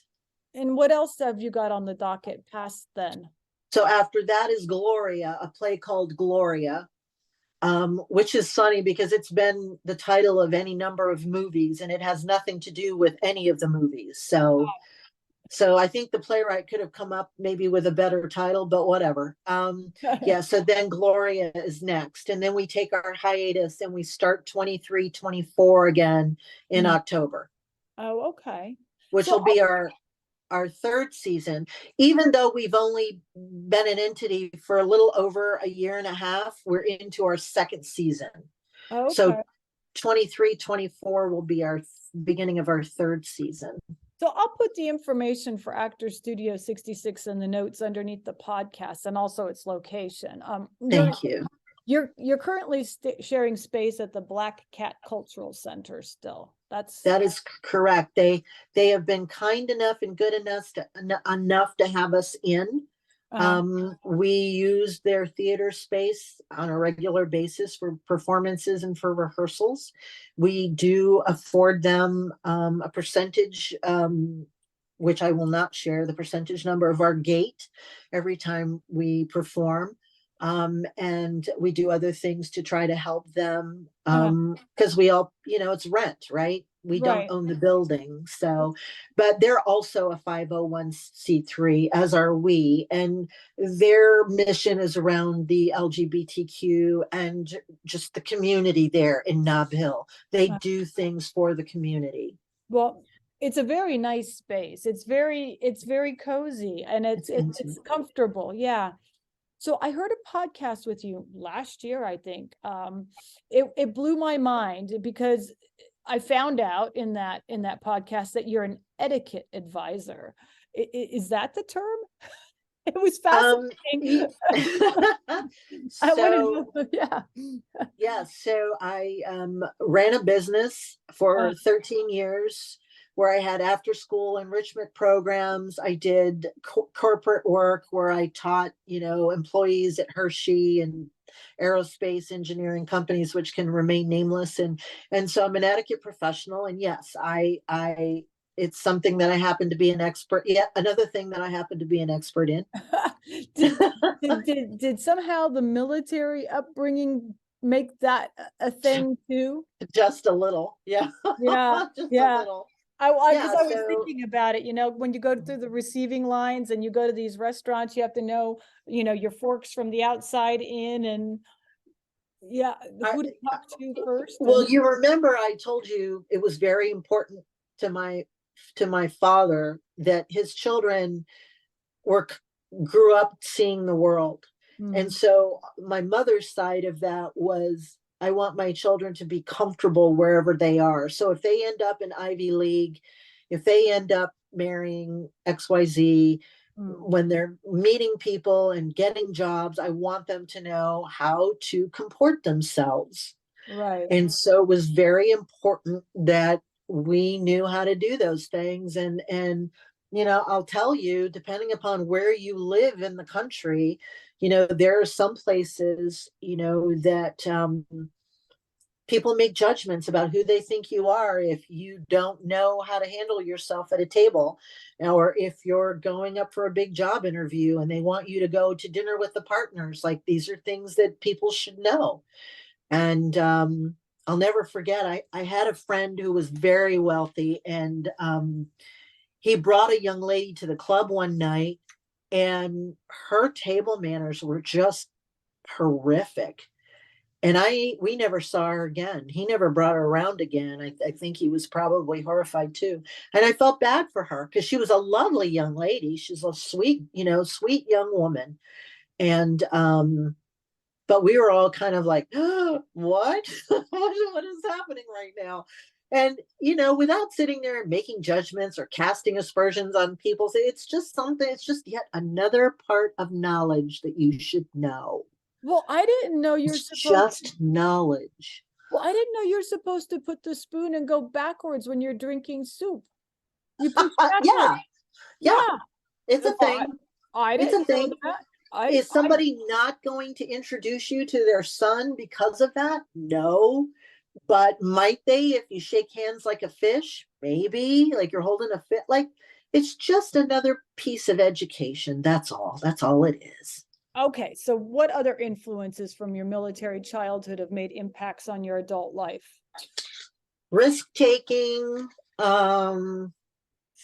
And what else have you got on the docket past then? So after that is Gloria, a play called Gloria, which is funny because it's been the title of any number of movies and it has nothing to do with any of the movies. So I think the playwright could have come up maybe with a better title, but whatever. So then Gloria is next. And then we take our hiatus and we start 23, 24 again in October. Oh, okay. Which will be our 3rd season. Even though we've only been an entity for a little over a year and a half, we're into our 2nd season. Okay. So 23, 24 will be our beginning of our 3rd season. So I'll put the information for Actor Studio 66 in the notes underneath the podcast and also its location. Thank you. You're currently sharing space at the Black Cat Cultural Center still. That is correct. They have been kind enough and good enough to have us in. We use their theater space on a regular basis for performances and for rehearsals. We do afford them a percentage, which I will not share, the percentage number of our gate every time we perform. And we do other things to try to help them because we all, it's rent, right? We don't own the building. So, but they're also a 501c3, as are we. And their mission is around the LGBTQ and just the community there in Nob Hill. They do things for the community. Well, it's a very nice space. It's very cozy and it's comfortable. Yeah. So I heard a podcast with you last year, I think. It blew my mind because I found out in that podcast that you're an etiquette advisor. Is that the term? It was fascinating. So I ran a business for 13 years where I had after school enrichment programs. I did corporate work where I taught, employees at Hershey and aerospace engineering companies, which can remain nameless. And so I'm an etiquette professional. And yes, it's something that I happen to be an expert. Yeah, another thing that I happen to be an expert in. Did somehow the military upbringing make that a thing too? Just a little, yeah. Yeah, Just a little. Because Yeah, I was so thinking about it, when you go through the receiving lines and you go to these restaurants, you have to know, your forks from the outside in, and yeah, I, who to talk to first. well, you remember I told you it was very important to my father that his children were grew up seeing the world. And Mm, so my mother's side of that was I want my children to be comfortable wherever they are. So if they end up in Ivy League, if they end up marrying XYZ, mm, when they're meeting people and getting jobs, I want them to know how to comport themselves. right. And so it was very important that we knew how to do those things. And I'll tell you, depending upon where you live in the country, there are some places, that people make judgments about who they think you are if you don't know how to handle yourself at a table, or if you're going up for a big job interview and they want you to go to dinner with the partners. Like, these are things that people should know. And I'll never forget, I had a friend who was very wealthy, and he brought a young lady to the club one night, and her table manners were just horrific. And we never saw her again. He never brought her around again. I think he was probably horrified too. And I felt bad for her because she was a lovely young lady. She's a sweet, sweet young woman. And but we were all kind of like, oh, what? What is happening right now? And without sitting there and making judgments or casting aspersions on people, it's just something, it's just yet another part of knowledge that you should know. Well, I didn't know you're It's supposed just knowledge. well, I didn't know you're supposed to put the spoon and go backwards when you're drinking soup. You push backwards. Yeah, yeah, Yeah. it's a Well, thing. I It's a didn't know thing. that. I Is somebody not going to introduce you to their son because of that? No. But might they if you shake hands like a fish? Maybe, like you're holding a fit. Like, it's just another piece of education. That's all. That's all it is. Okay, so what other influences from your military childhood have made impacts on your adult life? Risk taking,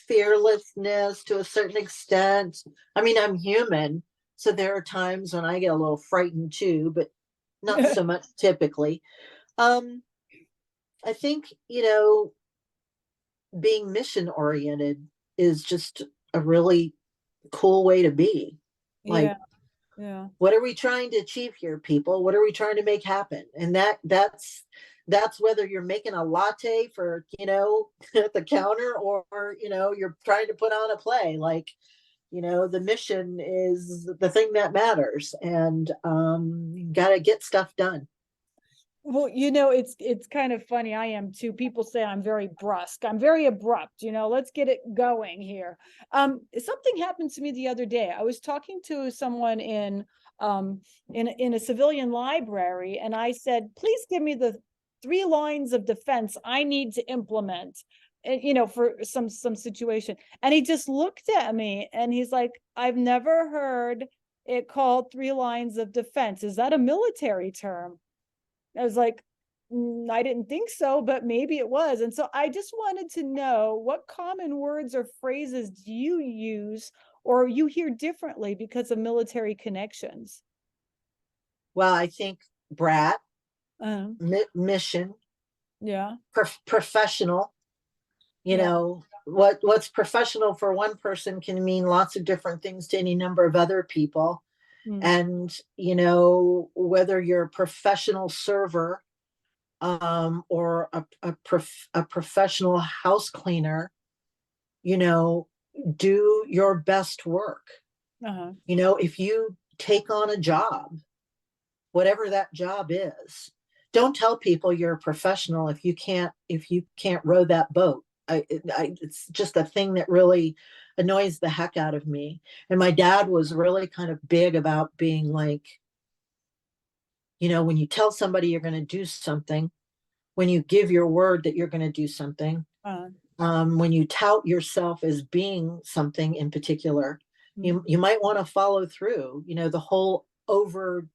fearlessness to a certain extent. I mean, I'm human, so there are times when I get a little frightened too, but not so much typically. Um, I think, being mission oriented is just a really cool way to be. Like, Yeah, yeah. what are we trying to achieve here, people? What are we trying to make happen? And that's whether you're making a latte for, at the counter, or, you're trying to put on a play. Like, the mission is the thing that matters, and you got to get stuff done. Well, it's kind of funny. I am too. People say I'm very brusque. I'm very abrupt. Let's get it going here. Something happened to me the other day. I was talking to someone in a civilian library, and I said, "Please give me the 3 lines of defense I need to implement." And for some situation. And he just looked at me and he's like, "I've never heard it called 3 lines of defense. Is that a military term?" I was like, I didn't think so, but maybe it was. And so I just wanted to know, what common words or phrases do you use or you hear differently because of military connections? Well, I think brat, Um, mission, yeah, professional. yeah. What's professional for one person can mean lots of different things to any number of other people. Mm, And whether you're a professional server, or a professional house cleaner, do your best work. uh-huh. If you take on a job, whatever that job is, don't tell people you're a professional if you can't row that boat. It's just a thing that really annoys the heck out of me. And my dad was really kind of big about being like, when you tell somebody you're going to do something, when you give your word that you're going to do something, Uh, when you tout yourself as being something in particular, mm, you might want to follow through. The whole over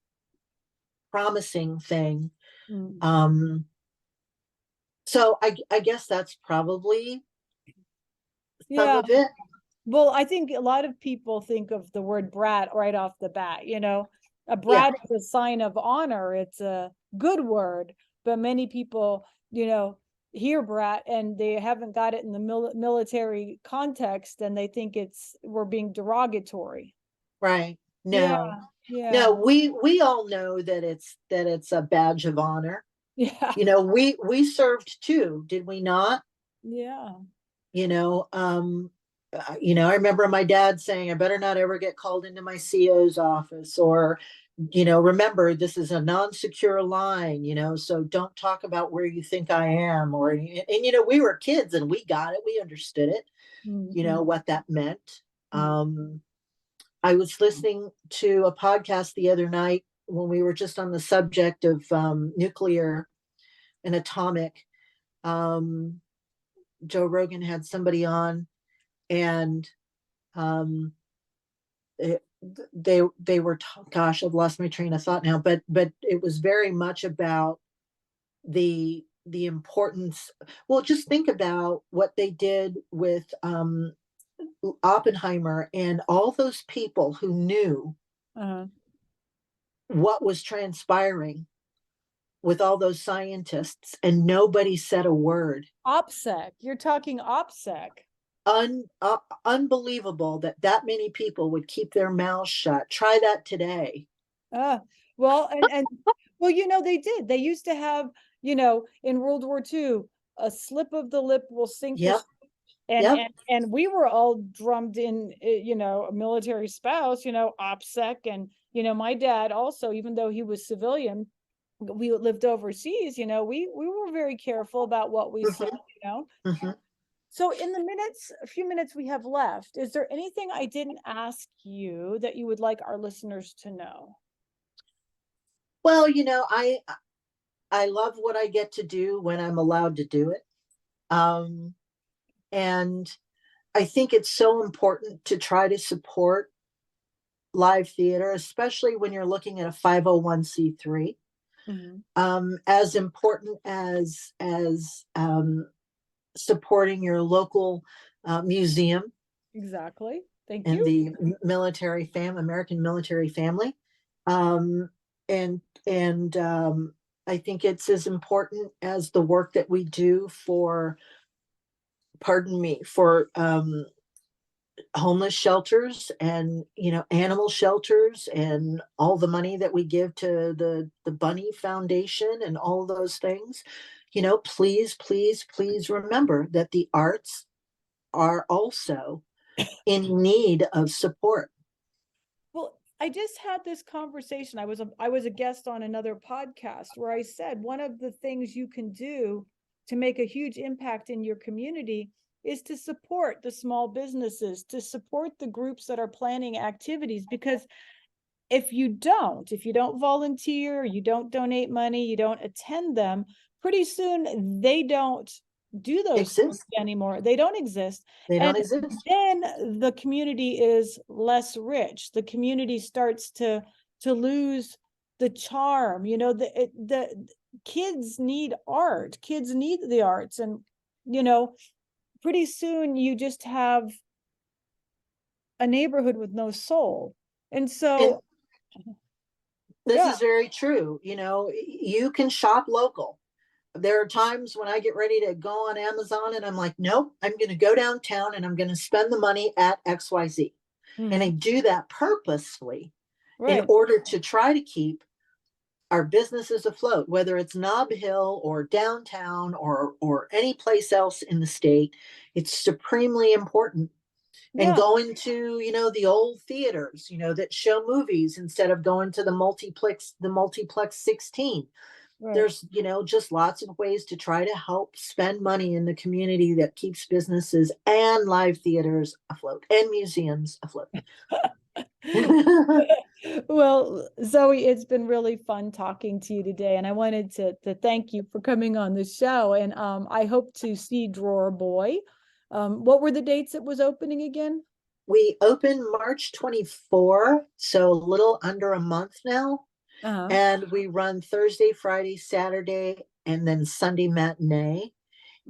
promising thing. mm, So I guess that's probably some Yeah. of it. Well, I think a lot of people think of the word brat right off the bat. You know, a Yeah. brat is a sign of honor. It's a good word, but many people, you know, hear brat and they haven't got it in the military context, and they think we're being derogatory. Right. Yeah, No. yeah, No, we all know that it's a badge of honor. yeah, You know, we served too, did we not? yeah. You know, I remember my dad saying, I better not ever get called into my CO's office, or, remember, this is a non-secure line, so don't talk about where you think I am. We were kids and we got it. We understood it, Mhm. what that meant. Mhm. I was listening to a podcast the other night when we were just on the subject of nuclear and atomic. Um, Joe Rogan had somebody on, and it, they were gosh, I've lost my train of thought now, but it was very much about the importance. Well, just think about what they did with Oppenheimer and all those people who knew Uh-huh. what was transpiring with all those scientists, and nobody said a word. OPSEC. You're talking OPSEC. Unbelievable that many people would keep their mouths shut. Try that today. Uh, well, and well, they did. They used to have, in World War II, a slip of the lip will sink the Yep. ship. And, Yep. and we were all drummed in, a military spouse, OPSEC. And, my dad also, even though he was civilian, we lived overseas, we were very careful about what we said, Mm-hmm. So in a few minutes we have left, is there anything I didn't ask you that you would like our listeners to know? Well, I love what I get to do when I'm allowed to do it. And I think it's so important to try to support live theater, especially when you're looking at a 501c3. Mm-hmm. As important as supporting your local museum Exactly. Thank and you. the American military family. Um, and I think it's as important as the work that we do for, pardon me, for homeless shelters and animal shelters, and all the money that we give to the Bunny Foundation and all those things. Please, please, please remember that the arts are also in need of support. Well, I just had this conversation. I was a guest on another podcast where I said one of the things you can do to make a huge impact in your community is to support the small businesses, to support the groups that are planning activities. Because if you don't volunteer, you don't donate money, you don't attend them, pretty soon they don't do those things Exist. anymore. They don't exist. They don't And exist. then the community is less rich. The community starts to lose the charm. The kids need art. Kids need the arts. And, pretty soon you just have a neighborhood with no soul. And And so, this yeah. is very true. You can shop local. There are times when I get ready to go on Amazon and I'm like, nope, I'm going to go downtown and I'm going to spend the money at XYZ. And I Mhm. do that purposefully in Right. order to try to keep our businesses afloat, whether it's Nob Hill or downtown or any place else in the state. It's supremely important. And Yeah. going to the old theaters that show movies instead of going to the multiplex 16. Right. There's just lots of ways to try to help spend money in the community that keeps businesses and live theaters afloat and museums afloat. Well, Zoe, it's been really fun talking to you today, and I wanted to thank you for coming on the show. And I hope to see Drawer Boy. What were the dates it was opening again? We opened March 24, so a little under a month now. Uh-huh. And we run Thursday, Friday, Saturday, and then Sunday matinee.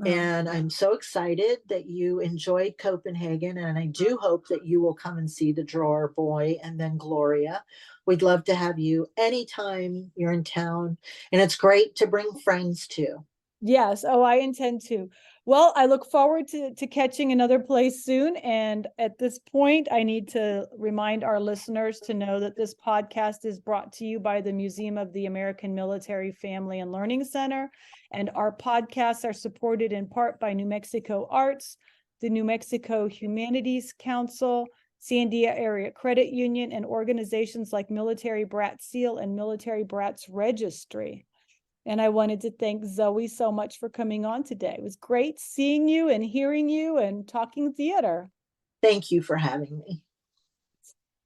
And I'm so excited that you enjoyed Copenhagen. And I do hope that you will come and see the Drawer Boy and then Gloria. We'd love to have you anytime you're in town. And it's great to bring friends too. Yes. Oh, I intend to. Well, I look forward to catching another place soon. And at this point, I need to remind our listeners to know that this podcast is brought to you by the Museum of the American Military Family and Learning Center. And our podcasts are supported in part by New Mexico Arts, the New Mexico Humanities Council, Sandia Area Credit Union, and organizations like Military Brat Seal and Military Brats Registry. And I wanted to thank Zoe so much for coming on today. It was great seeing you and hearing you and talking theater. Thank you for having me.